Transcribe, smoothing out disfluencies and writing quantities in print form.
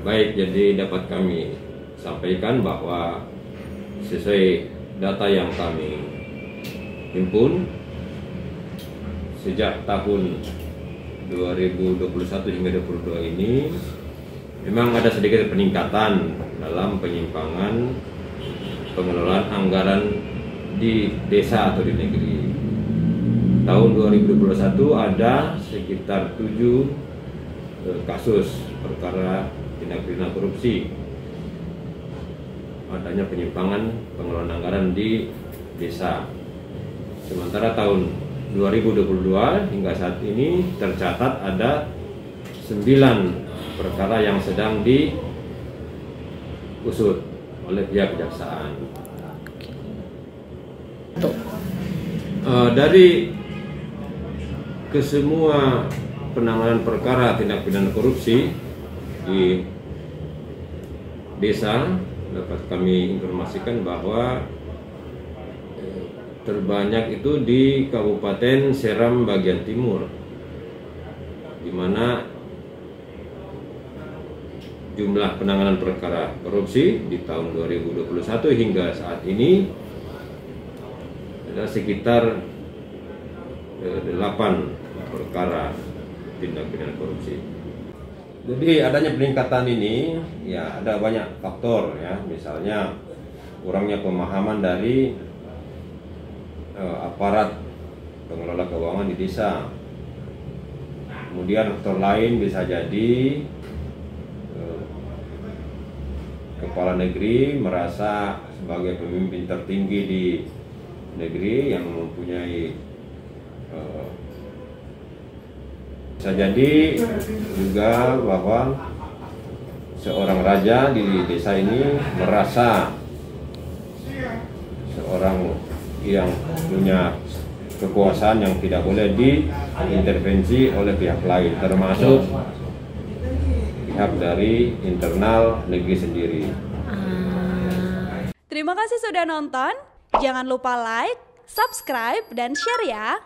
Baik, jadi dapat kami sampaikan bahwa sesuai data yang kami himpun sejak tahun 2021 hingga 2022 ini memang ada sedikit peningkatan dalam penyimpangan pengelolaan anggaran di desa atau di negeri. Tahun 2021 ada sekitar 7 kasus perkara tindak pidana korupsi adanya penyimpangan pengelolaan anggaran di desa. Sementara tahun 2022 hingga saat ini tercatat ada 9 perkara yang sedang diusut oleh pihak kejaksaan. Dari kesemua penanganan perkara tindak pidana korupsi di desa, dapat kami informasikan bahwa terbanyak itu di Kabupaten Seram bagian timur, di mana jumlah penanganan perkara korupsi di tahun 2021 hingga saat ini ada sekitar 8 perkara tindak pidana korupsi. Jadi adanya peningkatan ini ya ada banyak faktor ya, misalnya kurangnya pemahaman dari aparat pengelola keuangan di desa. Kemudian faktor lain bisa jadi kepala negeri merasa sebagai pemimpin tertinggi di negeri yang mempunyai bisa jadi juga bahwa seorang raja di desa ini merasa seorang yang punya kekuasaan yang tidak boleh diintervensi oleh pihak lain, termasuk pihak dari internal negeri sendiri. Terima kasih sudah nonton. Jangan lupa like, subscribe, dan share ya.